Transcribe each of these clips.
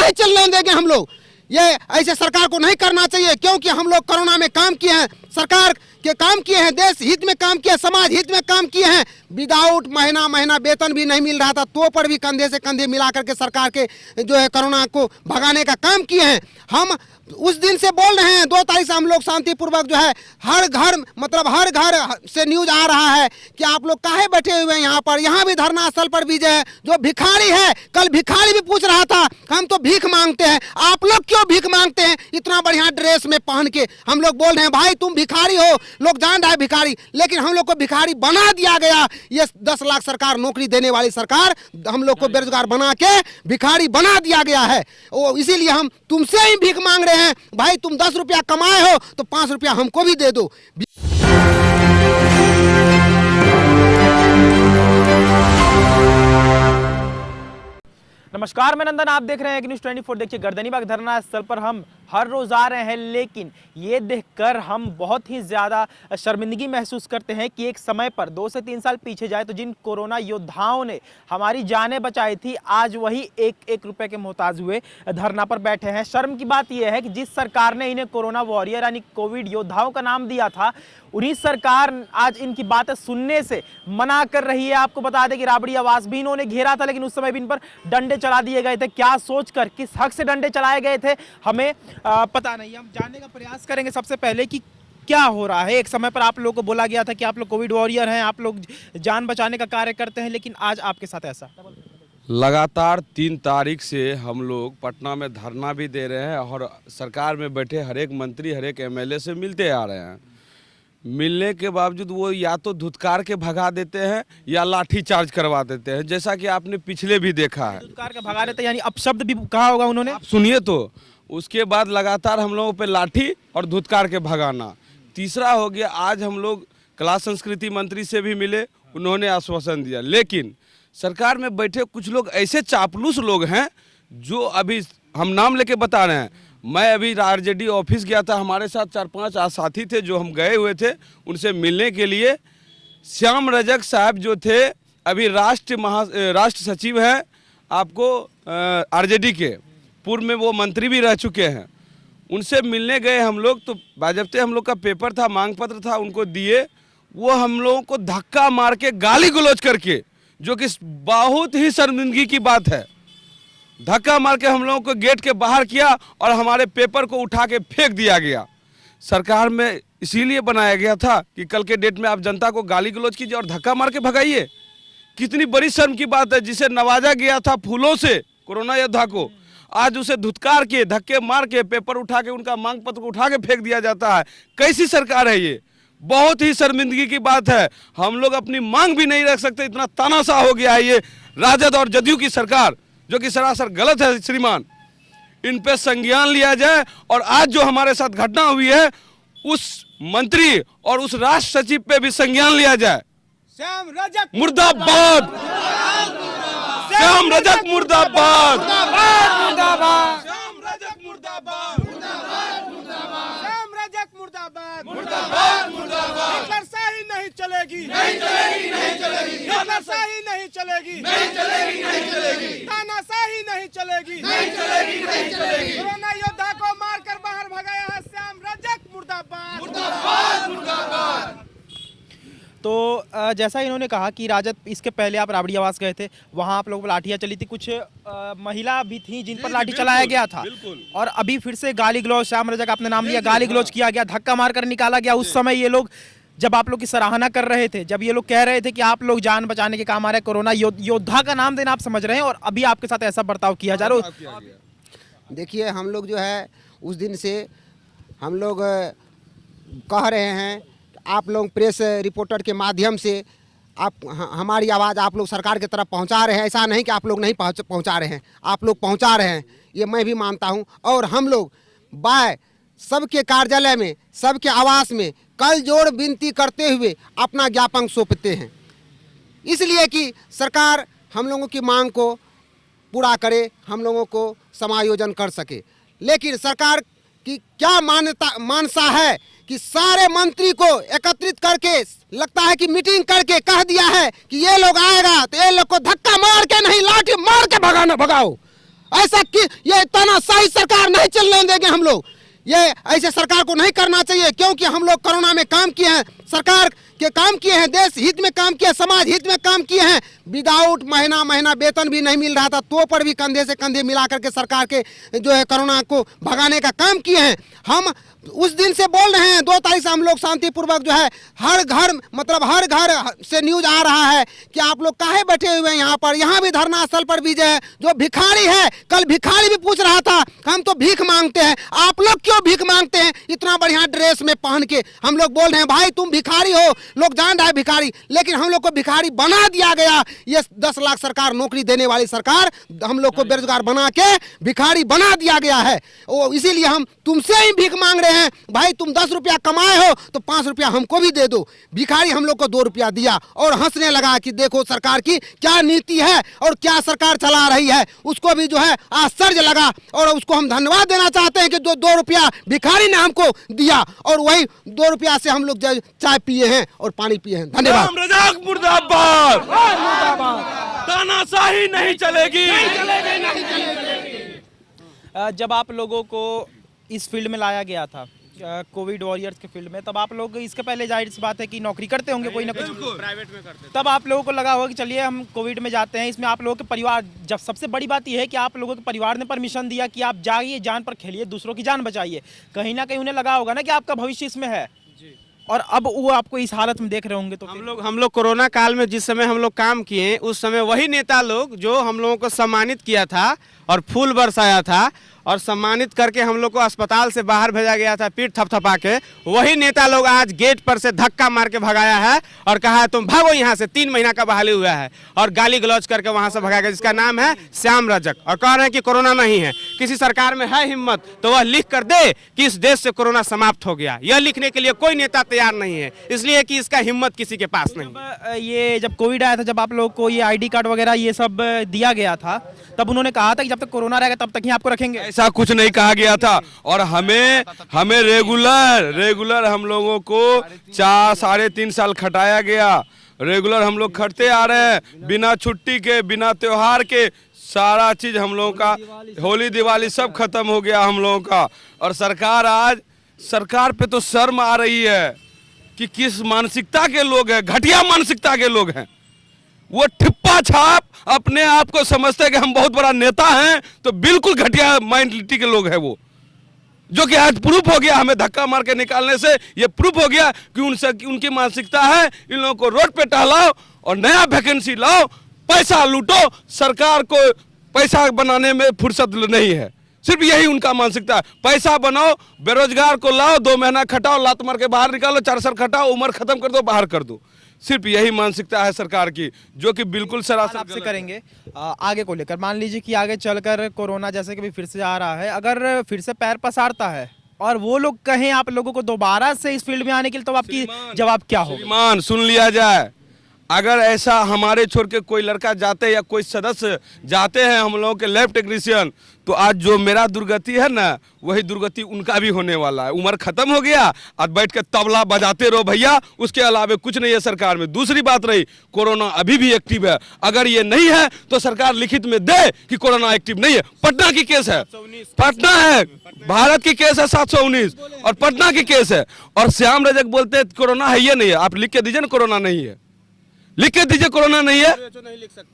नहीं चलने देंगे हम लोग। ये ऐसे सरकार को नहीं करना चाहिए, क्योंकि हम लोग कोरोना में काम किए हैं, सरकार के काम किए हैं, देश हित में काम किया, समाज हित में काम किए हैं। विदाउट महीना वेतन भी नहीं मिल रहा था, तो पर भी कंधे से कंधे मिला करके सरकार के जो है कोरोना को भगाने का काम किए हैं। हम उस दिन से बोल रहे हैं, 2 तारीख से हम लोग शांतिपूर्वक जो है हर घर मतलब हर घर से न्यूज आ रहा है कि आप लोग काहे बैठे हुए हैं यहाँ पर। यहाँ भी धरना स्थल पर भी जो है जो भिखारी है, कल भिखारी भी पूछ रहा था हम तो भीख मांगते हैं, आप लोग क्यों भीख मांगते हैं इतना बढ़िया ड्रेस में पहन के। हम लोग बोल रहे हैं भाई तुम भिखारी हो, लोग जान रहा है भिखारी, लेकिन हम लोग को भिखारी बना दिया गया। ये 10 लाख सरकार, नौकरी देने वाली सरकार हम लोग को बेरोजगार बना के भिखारी बना दिया गया है। इसीलिए हम तुमसे ही भीख मांग रहे हैं भाई, तुम 10 रुपया कमाए हो तो 5 रुपया हमको भी दे दो। नमस्कार, मैं नंदन, आप देख रहे हैं न्यूज़ 24। देखिए, गर्दनीबाग धरना स्थल पर हम हर रोज आ रहे हैं, लेकिन ये देखकर हम बहुत ही ज़्यादा शर्मिंदगी महसूस करते हैं कि एक समय पर 2 से 3 साल पीछे जाए तो जिन कोरोना योद्धाओं ने हमारी जानें बचाई थी, आज वही 1-1 रुपए के मोहताज हुए धरना पर बैठे हैं। शर्म की बात यह है कि जिस सरकार ने इन्हें कोरोना वॉरियर यानी कोविड योद्धाओं का नाम दिया था, उन्हीं सरकार आज इनकी बातें सुनने से मना कर रही है। आपको बता दें कि राबड़ी आवास भी इन्होंने घेरा था, लेकिन उस समय भी इन पर डंडे चला दिए गए थे। क्या सोचकर, किस हक से डंडे चलाए गए थे हमें पता नहीं। हम जानने का प्रयास करेंगे सबसे पहले कि क्या हो रहा है। एक समय पर आप लोगों को बोला गया था कि आप लोग कोविड वॉरियर हैं, आप लोग जान बचाने का कार्य करते हैं, लेकिन आज आपके साथ ऐसा। लगातार 3 तारीख से हम लोग पटना में धरना भी दे रहे हैं और सरकार में बैठे हर एक मंत्री, हर एक एमएलए से मिलते आ रहे हैं। मिलने के बावजूद वो या तो धुतकार के भगा देते हैं या लाठी चार्ज करवा देते हैं, जैसा कि आपने पिछले भी देखा है। धुतकार के भगा देते यानी अपशब्द भी कहा होगा उन्होंने, आप सुनिए तो। उसके बाद लगातार हम लोगों पे लाठी और धुतकार के भगाना। तीसरा हो गया, आज हम लोग कला संस्कृति मंत्री से भी मिले, उन्होंने आश्वासन दिया, लेकिन सरकार में बैठे कुछ लोग ऐसे चापलूस लोग हैं जो अभी हम नाम लेके बता रहे हैं। मैं अभी आरजेडी ऑफिस गया था, हमारे साथ 4-5 साथी थे जो हम गए हुए थे उनसे मिलने के लिए। श्याम रजक साहब जो थे अभी राष्ट्र सचिव हैं, आपको आरजेडी के, पूर्व में वो मंत्री भी रह चुके हैं। उनसे मिलने गए हम लोग, तो बाजब्ते हम लोग का पेपर था, मांग पत्र था, उनको दिए। वो हम लोगों को धक्का मार के गाली गलौज करके, जो कि बहुत ही शर्मिंदगी की बात है, धक्का मार के हम लोगों को गेट के बाहर किया और हमारे पेपर को उठा के फेंक दिया गया। सरकार में इसीलिए बनाया गया था कि कल के डेट में आप जनता को गाली गलौज कीजिए और धक्का मार के भगाइए। कितनी बड़ी शर्म की बात है। जिसे नवाजा गया था फूलों से कोरोना योद्धा को, आज उसे धुतकार के, धक्के मार के, पेपर उठा के, उनका मांग पत्र उठा के फेंक दिया जाता है। कैसी सरकार है ये? बहुत ही शर्मिंदगी की बात है। हम लोग अपनी मांग भी नहीं रख सकते, इतना तानाशाह हो गया है ये राजद और जदयू की सरकार, जो कि सरासर गलत है। श्रीमान, इन पे संज्ञान लिया जाए और आज जो हमारे साथ घटना हुई है उस मंत्री और उस राष्ट्र सचिव पे भी संज्ञान लिया जाए। श्याम रजक मुर्दाबाद, श्याम रजक मुर्दाबाद, मुर्दाबाद, श्याम रजक मुर्दाबाद, श्याम रजक मुर्दाबाद, मुर्दाबाद, मुर्दाबाद। हिटलरशाही नहीं चलेगी, नहीं चलेगी, नहीं चलेगी, हिटलरशाही नहीं चलेगी, नहीं चलेगी, नहीं चलेगी, तानाशाही नहीं चलेगी, नहीं चलेगी, नहीं चलेगी। कोरोना योद्धा को मारकर बाहर भगाया है श्याम रजक मुर्दाबाद, मुर्दाबाद, मुर्दाबाद। तो जैसा इन्होंने कहा कि राजद, इसके पहले आप राबड़ी आवास गए थे, वहाँ आप लोगों पर लाठियाँ चली थी, कुछ महिला भी थी जिन पर लाठी चलाया गया था, और अभी फिर से गाली गलौज, श्याम रजक आपने नाम लिया, गाली गलौज किया गया, धक्का मारकर निकाला गया। उस समय ये लोग जब आप लोग की सराहना कर रहे थे, जब ये लोग कह रहे थे कि आप लोग जान बचाने के काम आ रहे हैं, कोरोना योद्धा का नाम देना आप समझ रहे हैं, और अभी आपके साथ ऐसा बर्ताव किया जा रहा है। देखिए, हम लोग जो है उस दिन से हम लोग कह रहे हैं, आप लोग प्रेस रिपोर्टर के माध्यम से आप हमारी आवाज़ आप लोग सरकार की तरफ पहुंचा रहे हैं। ऐसा नहीं कि आप लोग नहीं पहुंचा रहे हैं, आप लोग पहुंचा रहे हैं, ये मैं भी मानता हूं। और हम लोग बाय सबके कार्यालय में, सबके आवास में कल जोड़ विनती करते हुए अपना ज्ञापन सौंपते हैं, इसलिए कि सरकार हम लोगों की मांग को पूरा करे, हम लोगों को समायोजन कर सके। लेकिन सरकार की क्या मानसा है कि सारे मंत्री को एकत्रित करके, लगता है कि मीटिंग करके कह दिया है कि ये लोग आएगा तो ये लोग को धक्का मार के नहीं, लाठी मार के भगाओ। ऐसा कि ये तानाशाही सरकार नहीं चलने देंगे हम लोग। ये ऐसे सरकार को नहीं करना चाहिए, क्योंकि हम लोग कोरोना में काम किए हैं, सरकार के काम किए हैं, देश हित में काम किए, समाज हित में काम किए हैं। विदाउट महीना महीना वेतन भी नहीं मिल रहा था, तो पर भी कंधे से कंधे मिला करके सरकार के जो है कोरोना को भगाने का काम किए हैं। हम उस दिन से बोल रहे हैं, 2 तारीख से हम लोग शांतिपूर्वक जो है हर घर मतलब हर घर से न्यूज आ रहा है कि आप लोग काहे बैठे हुए हैं यहाँ पर। यहाँ भी धरना स्थल पर भी जो है जो भिखारी है, कल भिखारी भी पूछ रहा था हम तो भीख मांगते हैं, आप लोग क्यों भीख मांगते हैं इतना बढ़िया ड्रेस में पहन के। हम लोग बोल रहे हैं भाई तुम भिखारी हो, लोग जान रहा है भिखारी, लेकिन हम लोग को भिखारी बना दिया गया। ये 10 लाख सरकार नौकरी देने वाली सरकार हम लोग को बेरोजगार बना के भिखारी बना दिया गया है। इसीलिए हम तुमसे ही भीख मांग रहे हैं भाई, तुम 10 रुपया कमाए हो तो 5 रुपया हमको भी दे दो। भिखारी हम लोग को 2 रुपया दिया और हंसने लगा कि देखो सरकार की क्या नीति है और क्या सरकार चला रही है। उसको भी जो है आश्चर्य लगा और उसको हम धन्यवाद देना चाहते हैं कि जो 2 रुपया भिखारी ने हमको दिया और वही 2 रुपया से हम लोग चाय पिए हैं और पानी पिए हैं। धन्यवाद। श्याम रजक मुर्दाबाद, तानाशाही नहीं चलेगी। जब आप लोगों को इस फील्ड में लाया गया था, कोविड वॉरियर्स के फील्ड में, तब आप लोग इसके पहले जाहिर सी बात है कि नौकरी करते होंगे कोई ना कुछ, प्राइवेट में करते। तब आप लोगों को लगा होगा कि चलिए हम कोविड में जाते हैं। इसमें आप लोगों के परिवार, जब सबसे बड़ी बात यह है कि आप लोगों के परिवार ने परमिशन दिया कि आप जाइए, जान पर खेलिए, दूसरों की जान बचाइए। कहीं ना कहीं उन्हें लगा होगा ना कि आपका भविष्य इसमें है, और अब वो आपको इस हालत में देख रहे होंगे। तो हम लोग कोरोना काल में जिस समय हम लोग काम किए, उस समय वही नेता लोग जो हम लोगों को सम्मानित किया था और फूल बरसाया था और सम्मानित करके हम लोग को अस्पताल से बाहर भेजा गया था पीठ थपथपा के, वही नेता लोग आज गेट पर से धक्का मार के भगाया है और कहा है तुम भागो यहाँ से। 3 महीना का बहाली हुआ है और गाली गलौज करके वहाँ से भगाया गया, जिसका नाम है श्याम रजक, और कह रहे हैं कि कोरोना नहीं है। किसी सरकार में है हिम्मत तो वह लिख कर दे कि इस देश से कोरोना समाप्त हो गया। यह लिखने के लिए कोई नेता तैयार नहीं है, इसलिए कि इसका हिम्मत किसी के पास नहीं। ये जब कोविड आया था, जब आप लोग को ये ID कार्ड वगैरह ये सब दिया गया था, तब उन्होंने कहा था कि जब तक कोरोना रहेगा तब तक ही आपको रखेंगे। ऐसा कुछ नहीं कहा गया था, और हमें रेगुलर हम लोगों को 3.5 साल खटाया गया। रेगुलर हम लोग खटते आ रहे हैं, बिना छुट्टी के, बिना त्योहार के। सारा चीज हम लोगों का, होली दिवाली सब खत्म हो गया हम लोगों का। और सरकार पे तो शर्म आ रही है कि किस मानसिकता के लोग हैं, घटिया मानसिकता के लोग हैं। वो ठिप्पा छाप अपने आप को समझते हैं कि हम बहुत बड़ा नेता हैं, तो बिल्कुल घटिया माइंडलिटी के लोग हैं वो, जो कि आज प्रूफ हो गया। हमें धक्का मार के निकालने से ये प्रूफ हो गया कि उनकी मानसिकता है इन लोगों को रोड पे टहलाओ और नया वैकेंसी लाओ, पैसा लूटो। सरकार को पैसा बनाने में फुर्सत नहीं है, सिर्फ यही उनका मानसिकता है। पैसा बनाओ, बेरोजगार को लाओ, 2 महीना खटाओ, लात मार के बाहर निकालो, 4 साल खटाओ, उम्र खत्म कर दो, बाहर कर दो। सिर्फ यही मानसिकता है सरकार की, जो कि बिल्कुल सरासर आपसे करेंगे आगे को लेकर। मान लीजिए कि आगे चलकर कोरोना जैसे कि भी फिर से आ रहा है, अगर फिर से पैर पसारता है और वो लोग कहें आप लोगों को दोबारा से इस फील्ड में आने के लिए, तो आपकी जवाब क्या होगा? श्रीमान सुन लिया जाए, अगर ऐसा हमारे छोड़ के कोई लड़का जाते या कोई सदस्य जाते हैं हम लोगों के लैब टेक्नीशियन, तो आज जो मेरा दुर्गति है ना, वही दुर्गति उनका भी होने वाला है। उम्र खत्म हो गया और बैठ के तबला बजाते रहो भैया, उसके अलावा कुछ नहीं है सरकार में। दूसरी बात रही, कोरोना अभी भी एक्टिव है। अगर ये नहीं है तो सरकार लिखित में दे कि कोरोना एक्टिव नहीं है। पटना की केस है, पटना है, भारत की केस है 719 और पटना की केस है। और श्याम रजक बोलते हैं कोरोना है, ये नहीं है। आप लिख के दीजिए ना कोरोना नहीं है, लिख के दीजिए कोरोना नहीं है।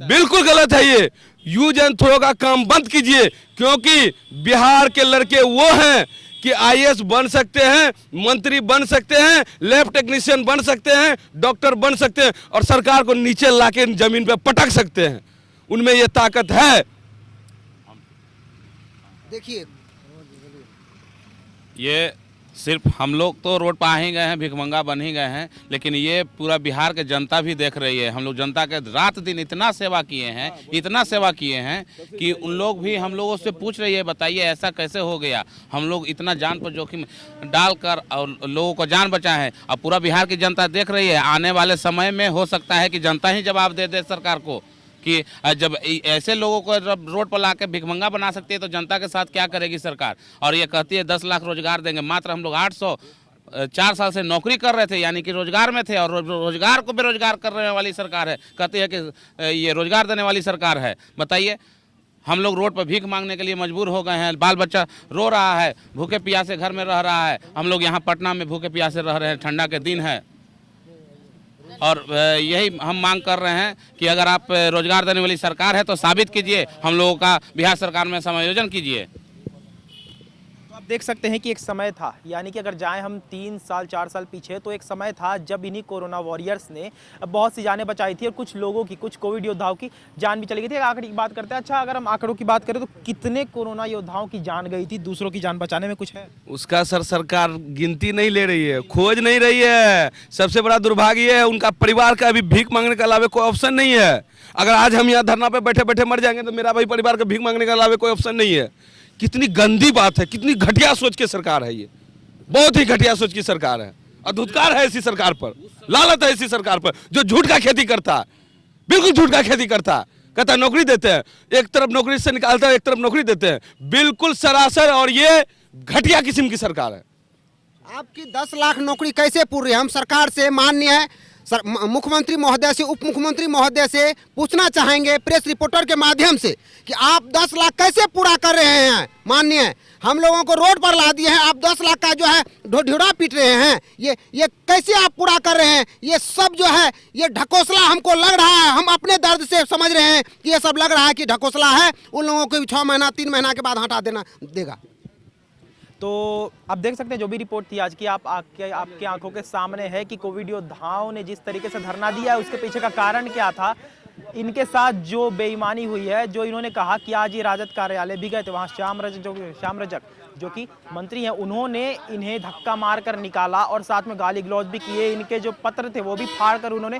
बिल्कुल गलत है ये। यूज एंड थ्रो का काम बंद कीजिए, क्योंकि बिहार के लड़के वो हैं कि IAS बन सकते हैं, मंत्री बन सकते हैं, लैब टेक्नीशियन बन सकते हैं, डॉक्टर बन सकते हैं और सरकार को नीचे लाके जमीन पे पटक सकते हैं। उनमें ये ताकत है। देखिए, ये सिर्फ हम लोग तो रोड पर आ ही गए हैं, भिखमंगा बन ही गए हैं, लेकिन ये पूरा बिहार के जनता भी देख रही है। हम लोग जनता के रात दिन इतना सेवा किए हैं, इतना सेवा किए हैं कि उन लोग भी हम लोगों से पूछ रही है, बताइए ऐसा कैसे हो गया। हम लोग इतना जान पर जोखिम डालकर और लोगों को जान बचाए हैं। अब पूरा बिहार की जनता देख रही है। आने वाले समय में हो सकता है कि जनता ही जवाब दे दे सरकार को कि जब ऐसे लोगों को जब रोड पर लाके भिखमंगा बना सकती है तो जनता के साथ क्या करेगी सरकार। और ये कहती है 10 लाख रोजगार देंगे, मात्र हम लोग 804 साल से नौकरी कर रहे थे, यानी कि रोजगार में थे, और रोजगार को बेरोजगार करने वाली सरकार है। कहती है कि ये रोजगार देने वाली सरकार है। बताइए, हम लोग रोड पर भीख मांगने के लिए मजबूर हो गए हैं। बाल बच्चा रो रहा है, भूखे प्यासे घर में रह रहा है। हम लोग यहाँ पटना में भूखे प्यासे रह रहे हैं, ठंडा के दिन है। और यही हम मांग कर रहे हैं कि अगर आप रोजगार देने वाली सरकार है तो साबित कीजिए, हम लोगों का बिहार सरकार में समायोजन कीजिए। आप देख सकते हैं कि एक समय था, यानी कि अगर जाएं हम 3 साल 4 साल पीछे, तो एक समय था जब इन्हीं कोरोना वॉरियर्स ने बहुत सी जानें बचाई थी और कुछ लोगों की, कुछ कोविड योद्धाओं की जान भी चली गई थी। आंकड़े की बात करते हैं। अच्छा, अगर हम आंकड़ों की बात करें तो कितने कोरोना योद्धाओं की जान गई थी, दूसरों की जान बचाने में कुछ है? उसका सरकार गिनती नहीं ले रही है, खोज नहीं रही है। सबसे बड़ा दुर्भाग्य है उनका परिवार का अभी भीख मांगने के अलावा कोई ऑप्शन नहीं है। अगर आज हम यहाँ धरना पे बैठे बैठे मर जाएंगे तो मेरा भाई परिवार का भीख मांगने के अलावा कोई ऑप्शन नहीं है। कितनी गंदी बात है, कितनी घटिया सोच की सरकार है ये, बहुत ही घटिया सोच की सरकार है। और धुतकार है इसी सरकार पर, लालत है इसी सरकार पर जो झूठ का खेती करता है, बिल्कुल झूठ का खेती करता है। कहता है नौकरी देते हैं, एक तरफ नौकरी से निकालता है, एक तरफ नौकरी देते हैं, बिल्कुल सरासर। और ये घटिया किस्म की सरकार है। आपकी 10 लाख नौकरी कैसे पूरी? हम सरकार से माननीय मुख्यमंत्री महोदय से, उप मुख्यमंत्री महोदय से पूछना चाहेंगे प्रेस रिपोर्टर के माध्यम से कि आप 10 लाख कैसे पूरा कर रहे हैं? माननीय, हम लोगों को रोड पर ला दिए हैं, आप 10 लाख का जो है ढिढोरा पीट रहे हैं। ये कैसे आप पूरा कर रहे हैं? ये सब जो है ये ढकोसला हमको लग रहा है। हम अपने दर्द से समझ रहे हैं कि ये सब लग रहा है कि ढकोसला है। उन लोगों को 6 महीना 3 महीना के बाद हटा देगा। तो आप देख सकते हैं जो भी रिपोर्ट थी आज की, आपके आंखों के सामने है कि कोविड योद्धाओं ने जिस तरीके से धरना दिया है उसके पीछे का कारण क्या था। इनके साथ जो बेईमानी हुई है, जो इन्होंने कहा कि आज ये राजद कार्यालय भी गए थे, वहाँ श्याम रजक जो कि मंत्री हैं, उन्होंने इन्हें धक्का मार कर निकाला और साथ में गाली गलौज भी किए। इनके जो पत्र थे वो भी फाड़ कर उन्होंने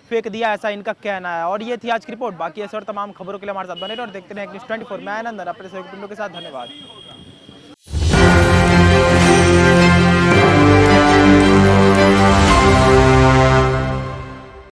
फेंक दिया, ऐसा इनका कहना है। और ये थी आज की रिपोर्ट। बाकी ऐसे और तमाम खबरों के लिए हमारे साथ बने रहो और देखते रहें न्यूज़ 24। मैं आनंद अपने सहयोगी के साथ, धन्यवाद।